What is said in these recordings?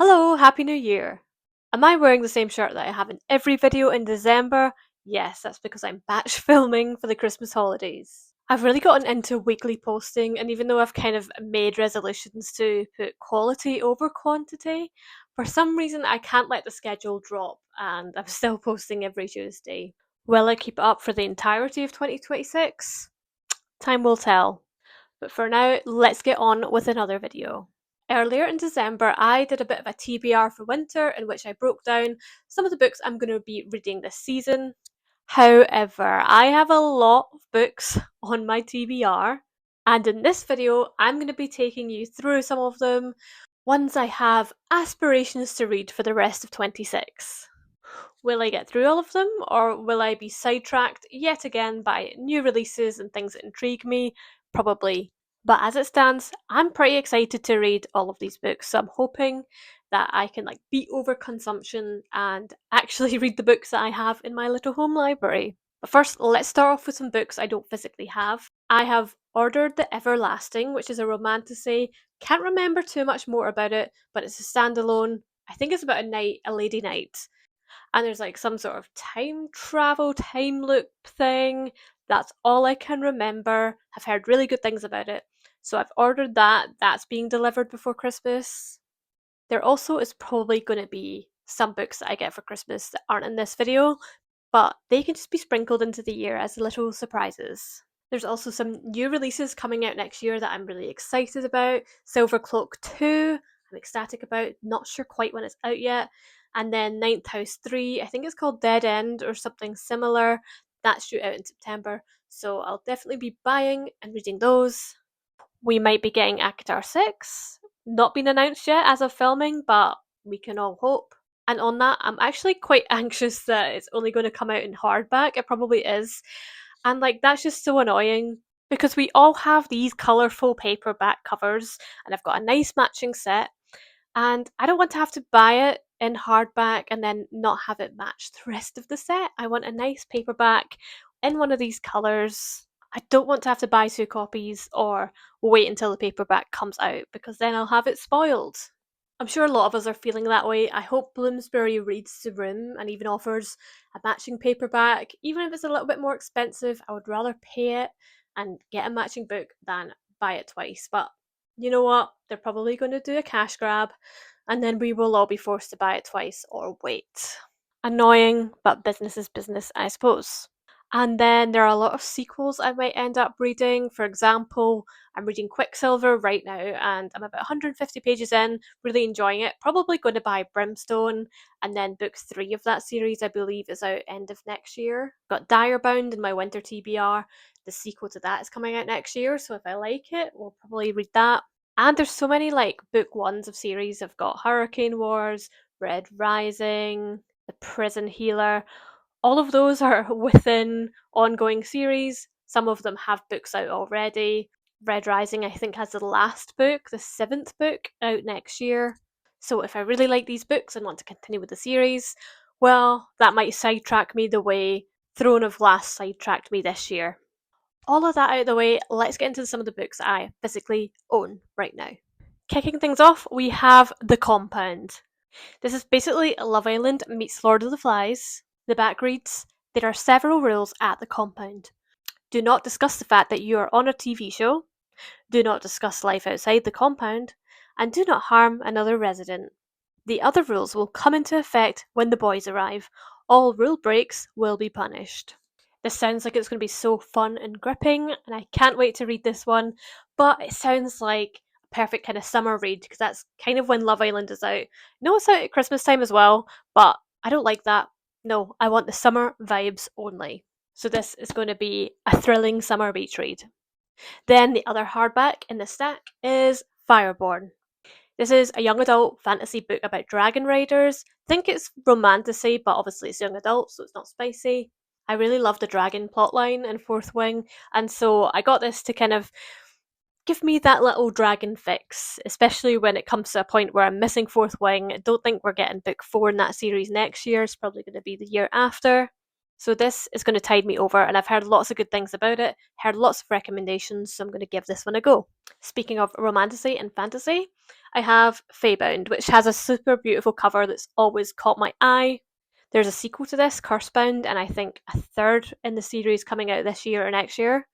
Hello, Happy New Year! Am I wearing the same shirt that I have in every video in December? Yes, that's because I'm batch filming for the Christmas holidays. I've really gotten into weekly posting, and even though I've kind of made resolutions to put quality over quantity, for some reason I can't let the schedule drop, and I'm still posting every Tuesday. Will I keep it up for the entirety of 2026? Time will tell. But for now, let's get on with another video. Earlier in December, I did a bit of a TBR for winter in which I broke down some of the books I'm going to be reading this season. However, I have a lot of books on my TBR, and in this video, I'm going to be taking you through some of them, ones I have aspirations to read for the rest of 26. Will I get through all of them, or will I be sidetracked yet again by new releases and things that intrigue me? Probably. But as it stands, I'm pretty excited to read all of these books, so I'm hoping that I can beat over consumption and actually read the books that I have in my little home library. But first, let's start off with some books I don't physically have. I have ordered The Everlasting, which is a romantasy. Can't remember too much more about it, but it's a standalone. I think it's about a lady knight, and there's some sort of time travel, time loop thing. That's all I can remember. I've heard really good things about it. So I've ordered that. That's being delivered before Christmas. There also is probably going to be some books that I get for Christmas that aren't in this video, but they can just be sprinkled into the year as little surprises. There's also some new releases coming out next year that I'm really excited about. Silver Cloak 2, I'm ecstatic about, not sure quite when it's out yet. And then Ninth House 3, I think it's called Dead End or something similar. That's due out in September, so I'll definitely be buying and reading those. We might be getting Acre 6, not been announced yet as of filming, but we can all hope. And on that, I'm actually quite anxious that it's only going to come out in hardback. It probably is. And that's just so annoying because we all have these colourful paperback covers, and I've got a nice matching set, and I don't want to have to buy it in hardback and then not have it match the rest of the set. I want a nice paperback in one of these colours. I don't want to have to buy two copies or wait until the paperback comes out because then I'll have it spoiled. I'm sure a lot of us are feeling that way. I hope Bloomsbury reads the room and even offers a matching paperback. Even if it's a little bit more expensive, I would rather pay it and get a matching book than buy it twice. But you know what? They're probably going to do a cash grab, and then we will all be forced to buy it twice or wait. Annoying, but business is business, I suppose. And then there are a lot of sequels I might end up reading. For example, I'm reading Quicksilver right now and I'm about 150 pages in, really enjoying it. Probably going to buy Brimstone, and then book 3 of that series I believe is out end of next year. Got Direbound in my winter TBR. The sequel to that is coming out next year, so if I like it, we'll probably read that. And there's so many book ones of series. I've got Hurricane Wars, Red Rising, The Prison Healer. All of those are within ongoing series. Some of them have books out already. Red Rising, I think, has the last book, the 7th book, out next year. So if I really like these books and want to continue with the series, well, that might sidetrack me the way Throne of Glass sidetracked me this year. All of that out of the way, let's get into some of the books that I physically own right now. Kicking things off, we have The Compound. This is basically Love Island meets Lord of the Flies. The back reads, "There are several rules at the compound. Do not discuss the fact that you are on a TV show. Do not discuss life outside the compound. And do not harm another resident. The other rules will come into effect when the boys arrive. All rule breaks will be punished." This sounds like it's going to be so fun and gripping, and I can't wait to read this one, but it sounds like a perfect kind of summer read because that's kind of when Love Island is out. No, it's out at Christmas time as well, but I don't like that. No, I want the summer vibes only. So this is going to be a thrilling summer beach read. Then the other hardback in the stack is Fireborne. This is a young adult fantasy book about dragon riders. I think it's romantasy, but obviously it's young adult, so it's not spicy. I really love the dragon plotline in Fourth Wing, and so I got this to kind of give me that little dragon fix, especially when it comes to a point where I'm missing Fourth Wing. I don't think we're getting book 4 in that series next year. It's probably going to be the year after. So this is going to tide me over, and I've heard lots of good things about it, heard lots of recommendations, so I'm going to give this one a go. Speaking of romantasy and fantasy, I have Faebound, which has a super beautiful cover that's always caught my eye. There's a sequel to this, Cursebound, and I think a third in the series coming out this year or next year.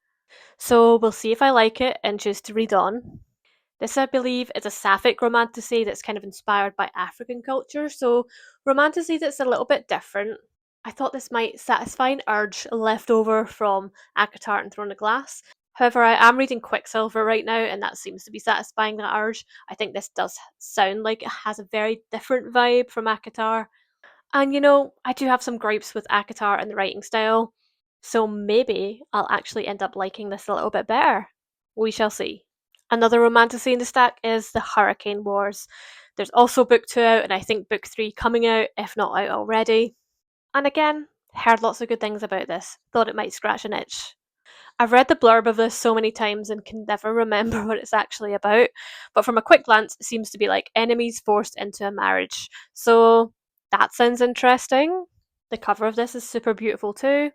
So we'll see if I like it and choose to read on. This, I believe, is a sapphic romantasy that's kind of inspired by African culture, so romantasy that's a little bit different. I thought this might satisfy an urge left over from Acre and Throne of Glass. However, I am reading Quicksilver right now, and that seems to be satisfying that urge. I think this does sound like it has a very different vibe from Akatar. And I do have some gripes with Akatar and the writing style, so maybe I'll actually end up liking this a little bit better. We shall see. Another romantasy in the stack is The Hurricane Wars. There's also book 2 out, and I think book 3 coming out, if not out already. And again, heard lots of good things about this. Thought it might scratch an itch. I've read the blurb of this so many times and can never remember what it's actually about, but from a quick glance, it seems to be like enemies forced into a marriage. So that sounds interesting. The cover of this is super beautiful too.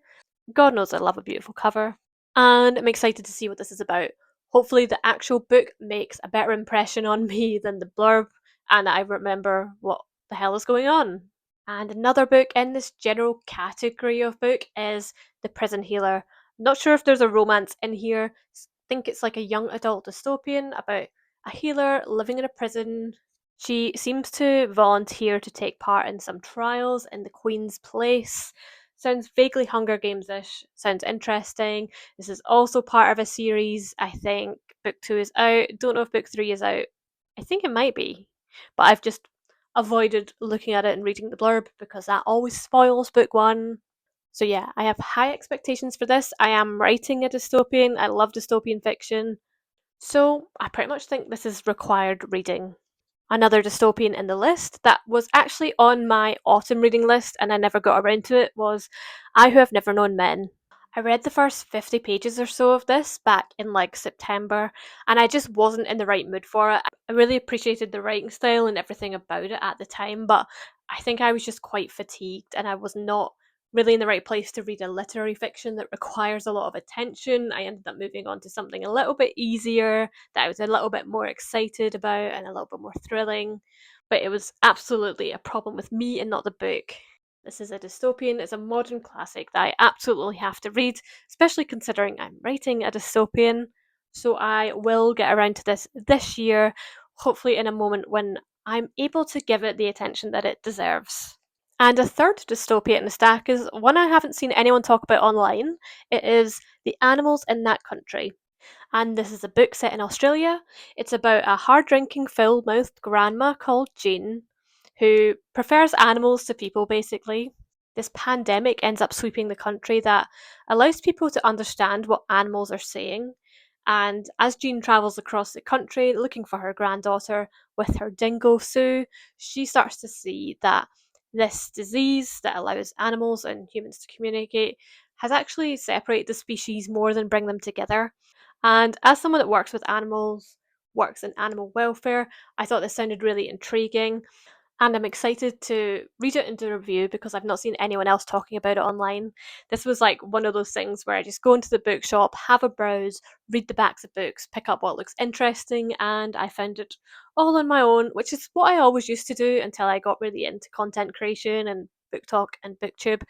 God knows I love a beautiful cover. And I'm excited to see what this is about. Hopefully, the actual book makes a better impression on me than the blurb, and I remember what the hell is going on. And another book in this general category of book is The Prison Healer. Not sure if there's a romance in here. I think it's like a young adult dystopian about a healer living in a prison. She seems to volunteer to take part in some trials in the Queen's place. Sounds vaguely Hunger Games-ish. Sounds interesting. This is also part of a series. I think book 2 is out. Don't know if book 3 is out. I think it might be. But I've just avoided looking at it and reading the blurb because that always spoils book 1. So yeah, I have high expectations for this. I am writing a dystopian. I love dystopian fiction. So I pretty much think this is required reading. Another dystopian in the list that was actually on my autumn reading list and I never got around to it was I Who Have Never Known Men. I read the first 50 pages or so of this back in like September, and I just wasn't in the right mood for it. I really appreciated the writing style and everything about it at the time, but I think I was just quite fatigued and I was not really in the right place to read a literary fiction that requires a lot of attention. I ended up moving on to something a little bit easier that I was a little bit more excited about and a little bit more thrilling. But it was absolutely a problem with me and not the book. This is a dystopian, it's a modern classic that I absolutely have to read, especially considering I'm writing a dystopian. So I will get around to this year, hopefully in a moment when I'm able to give it the attention that it deserves. And a third dystopia in the stack is one I haven't seen anyone talk about online. It is The Animals in That Country. And this is a book set in Australia. It's about a hard drinking, full mouthed grandma called Jean who prefers animals to people, basically. This pandemic ends up sweeping the country that allows people to understand what animals are saying. And as Jean travels across the country looking for her granddaughter with her dingo Sue, she starts to see that this disease that allows animals and humans to communicate has actually separated the species more than bring them together. And as someone that works with animals, works in animal welfare, I thought this sounded really intriguing. And I'm excited to read it and do a review because I've not seen anyone else talking about it online. This was like one of those things where I just go into the bookshop, have a browse, read the backs of books, pick up what looks interesting, and I found it all on my own, which is what I always used to do until I got really into content creation and book talk and booktube.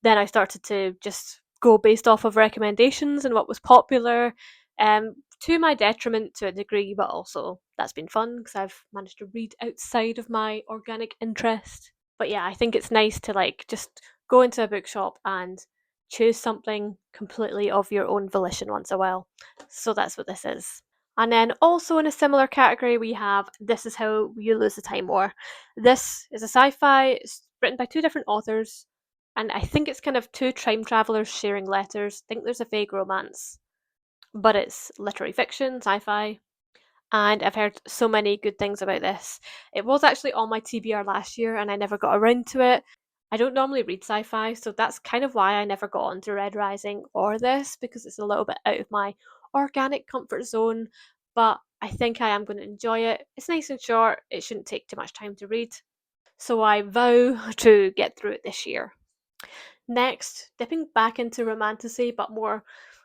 Then I started to just go based off of recommendations and what was popular, to my detriment to a degree, but also that's been fun because I've managed to read outside of my organic interest. But yeah, I think it's nice to like just go into a bookshop and choose something completely of your own volition once in a while. So that's what this is. And then also in a similar category, we have This Is How You Lose the Time War. This is a sci fi, it's written by two different authors, and I think it's kind of two time travelers sharing letters. I think there's a vague romance, but it's literary fiction, sci fi, and I've heard so many good things about this. It was actually on my TBR last year, and I never got around to it. I don't normally read sci fi, so that's kind of why I never got onto Red Rising or this, because it's a little bit out of my organic comfort zone, but I think I am going to enjoy it. It's nice and short, it shouldn't take too much time to read, so I vow to get through it this year. Next, dipping back into romantasy but more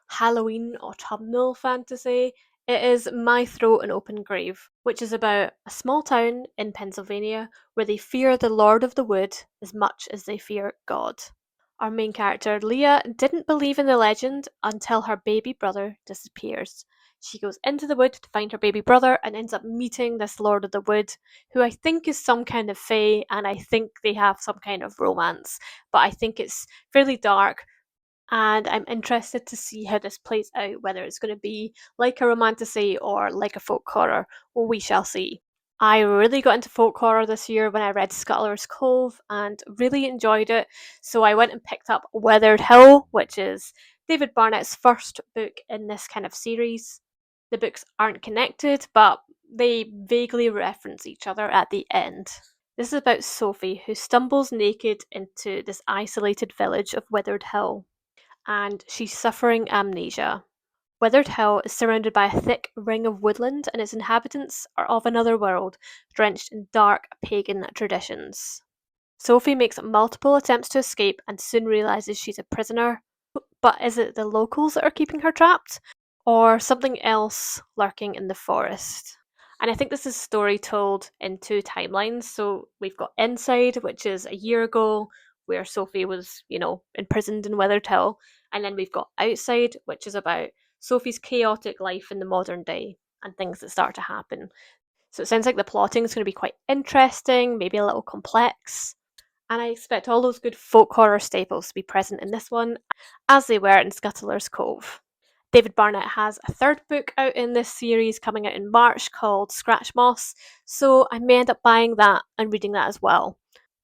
Halloween autumnal fantasy, it is My Throat and Open Grave, which is about a small town in Pennsylvania where they fear the Lord of the Wood as much as they fear God. Our main character, Leah, didn't believe in the legend until her baby brother disappears. She goes into the wood to find her baby brother and ends up meeting this Lord of the Wood, who I think is some kind of fae, and I think they have some kind of romance. But I think it's fairly dark, and I'm interested to see how this plays out, whether it's going to be like a romantasy or like a folk horror. Well, we shall see. I really got into folk horror this year when I read Scuttler's Cove and really enjoyed it, so I went and picked up Withered Hill, which is David Barnett's first book in this kind of series. The books aren't connected, but they vaguely reference each other at the end. This is about Sophie, who stumbles naked into this isolated village of Withered Hill, and she's suffering amnesia. Withered Hill is surrounded by a thick ring of woodland, and its inhabitants are of another world, drenched in dark pagan traditions. Sophie makes multiple attempts to escape and soon realizes she's a prisoner. But is it the locals that are keeping her trapped? Or something else lurking in the forest? And I think this is a story told in two timelines. So we've got Inside, which is a year ago, where Sophie was, imprisoned in Withered Hill. And then we've got Outside, which is about Sophie's chaotic life in the modern day and things that start to happen. So it sounds like the plotting is going to be quite interesting, maybe a little complex. And I expect all those good folk horror staples to be present in this one, as they were in Scuttler's Cove. David Barnett has a third book out in this series coming out in March called Scratch Moss, so I may end up buying that and reading that as well.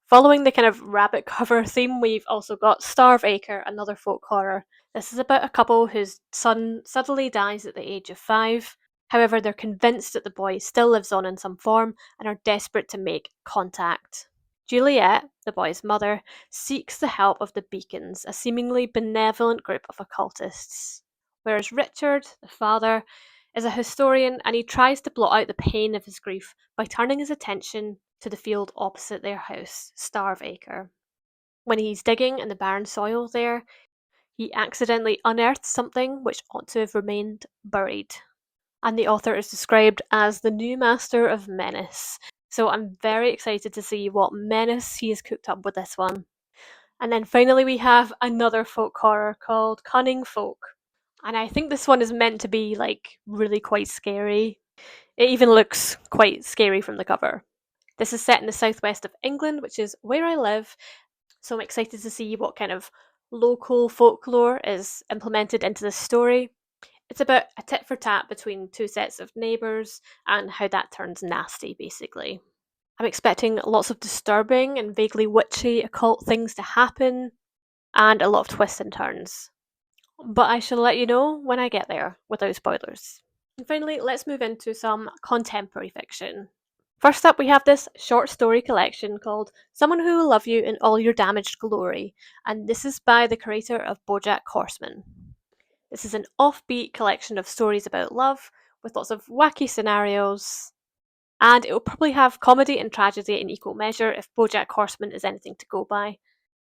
Following the kind of rabbit cover theme, we've also got Starve Acre, another folk horror. This is about a couple whose son suddenly dies at the age of 5. However, they're convinced that the boy still lives on in some form and are desperate to make contact. Juliet, the boy's mother, seeks the help of the Beacons, a seemingly benevolent group of occultists. Whereas Richard, the father, is a historian and he tries to blot out the pain of his grief by turning his attention to the field opposite their house, Starve Acre. When he's digging in the barren soil there, he accidentally unearths something which ought to have remained buried. And the author is described as the new master of menace. So I'm very excited to see what menace he has cooked up with this one. And then finally we have another folk horror called Cunning Folk. And I think this one is meant to be really quite scary. It even looks quite scary from the cover. This is set in the southwest of England, which is where I live, so I'm excited to see what kind of local folklore is implemented into this story. It's about a tit for tat between two sets of neighbours and how that turns nasty, basically. I'm expecting lots of disturbing and vaguely witchy occult things to happen, and a lot of twists and turns. But I shall let you know when I get there, without spoilers. And finally, let's move into some contemporary fiction. First up, we have this short story collection called Someone Who Will Love You in All Your Damaged Glory, and this is by the creator of BoJack Horseman. This is an offbeat collection of stories about love, with lots of wacky scenarios, and it will probably have comedy and tragedy in equal measure if BoJack Horseman is anything to go by.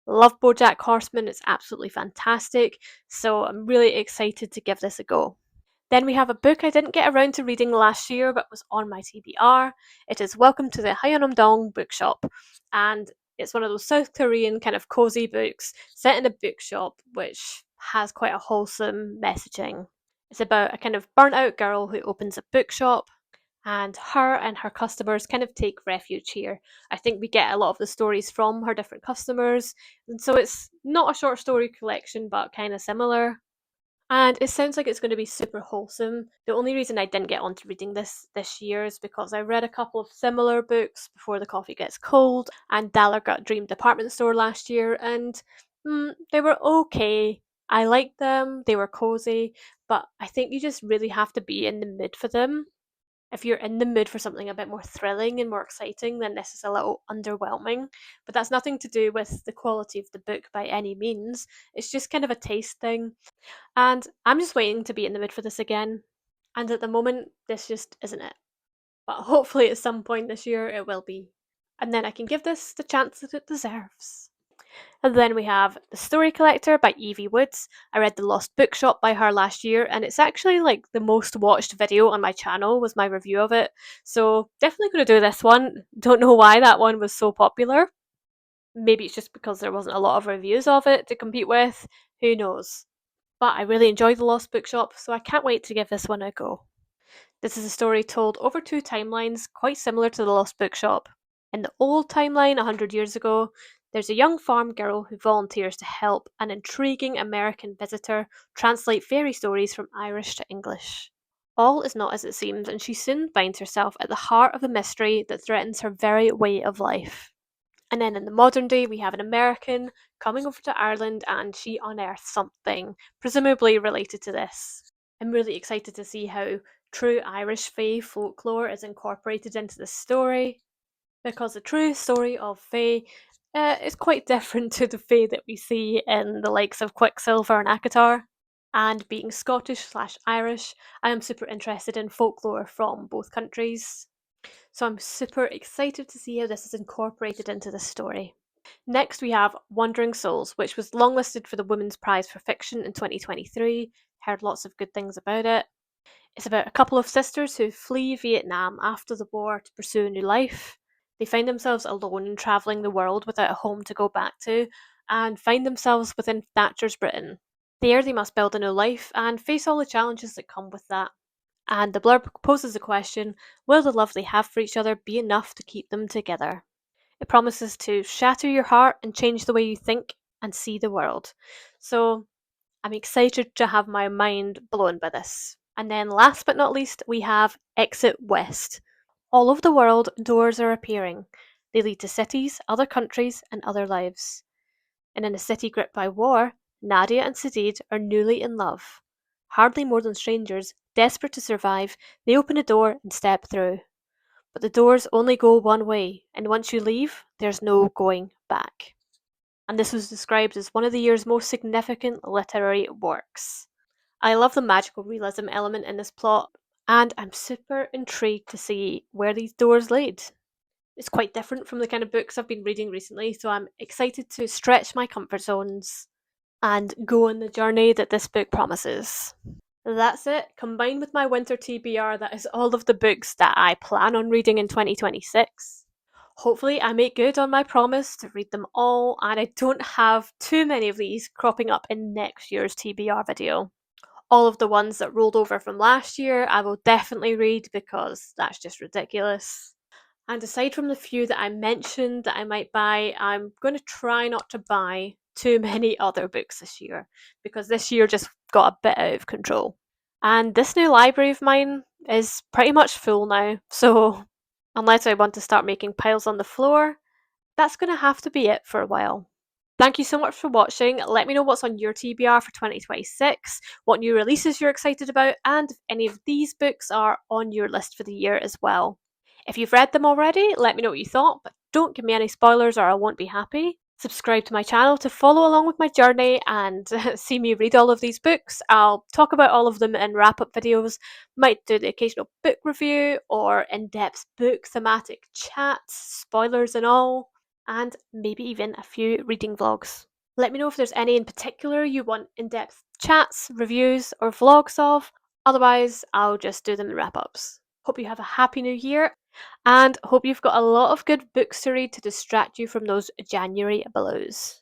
Love BoJack Horseman, it's absolutely fantastic, so I'm really excited to give this a go. Then we have a book I didn't get around to reading last year but was on my TBR. It is Welcome to the Hyunam-dong bookshop, and it's one of those South Korean kind of cozy books set in a bookshop which has quite a wholesome messaging. It's about a kind of burnt out girl who opens a bookshop, and her customers kind of take refuge here. I think we get a lot of the stories from her different customers, and so it's not a short story collection but kind of similar. And it sounds like it's going to be super wholesome. The only reason I didn't get onto reading this year is because I read a couple of similar books, Before the Coffee Gets Cold and Dallas Gut Dream Department Store last year, and they were okay. I liked them, they were cozy, but I think you just really have to be in the mood for them. If you're in the mood for something a bit more thrilling and more exciting, then this is a little underwhelming. But that's nothing to do with the quality of the book by any means. It's just kind of a taste thing. And I'm just waiting to be in the mood for this again. And at the moment, this just isn't it. But hopefully, at some point this year, it will be. And then I can give this the chance that it deserves. And then we have The Story Collector by Evie Woods. I read The Lost Bookshop by her last year, and it's actually like the most watched video on my channel was my review of it. So definitely going to do this one. Don't know why that one was so popular. Maybe it's just because there wasn't a lot of reviews of it to compete with. Who knows? But I really enjoyed The Lost Bookshop, so I can't wait to give this one a go. This is a story told over two timelines, quite similar to The Lost Bookshop. In the old timeline, 100 years ago, there's a young farm girl who volunteers to help an intriguing American visitor translate fairy stories from Irish to English. All is not as it seems, and she soon finds herself at the heart of a mystery that threatens her very way of life. And then in the modern day, we have an American coming over to Ireland and she unearths something, presumably related to this. I'm really excited to see how true Irish Fae folklore is incorporated into the story, because the true story of Fae is quite different to the Fae that we see in the likes of Quicksilver and Acre. And being Scottish/Irish, I am super interested in folklore from both countries. So I'm super excited to see how this is incorporated into the story. Next, we have Wandering Souls, which was longlisted for the Women's Prize for Fiction in 2023. Heard lots of good things about it. It's about a couple of sisters who flee Vietnam after the war to pursue a new life. They find themselves alone and travelling the world without a home to go back to, and find themselves within Thatcher's Britain. There, they must build a new life and face all the challenges that come with that. And the blurb poses the question, will the love they have for each other be enough to keep them together? It promises to shatter your heart and change the way you think and see the world. So I'm excited to have my mind blown by this. And then last but not least, we have Exit West. All over the world, doors are appearing. They lead to cities, other countries, and other lives. And in a city gripped by war, Nadia and Sadid are newly in love. Hardly more than strangers, desperate to survive, they open a door and step through. But the doors only go one way, and once you leave, there's no going back. And this was described as one of the year's most significant literary works. I love the magical realism element in this plot, and I'm super intrigued to see where these doors lead. It's quite different from the kind of books I've been reading recently, so I'm excited to stretch my comfort zones and go on the journey that this book promises. That's it. Combined with my winter TBR, that is all of the books that I plan on reading in 2026. Hopefully, I make good on my promise to read them all, and I don't have too many of these cropping up in next year's TBR video. All of the ones that rolled over from last year, I will definitely read because that's just ridiculous. And aside from the few that I mentioned that I might buy, I'm going to try not to buy too many other books this year because this year just got a bit out of control. And this new library of mine is pretty much full now, so unless I want to start making piles on the floor, that's going to have to be it for a while. Thank you so much for watching. Let me know what's on your TBR for 2026, what new releases you're excited about, and if any of these books are on your list for the year as well. If you've read them already, let me know what you thought, but don't give me any spoilers or I won't be happy. Subscribe to my channel to follow along with my journey and see me read all of these books. I'll talk about all of them in wrap-up videos, might do the occasional book review or in-depth book thematic chats, spoilers and all, and maybe even a few reading vlogs. Let me know if there's any in particular you want in-depth chats, reviews, or vlogs of. Otherwise, I'll just do them in wrap-ups. Hope you have a happy new year, and hope you've got a lot of good books to read to distract you from those January blues.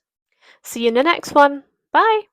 See you in the next one. Bye!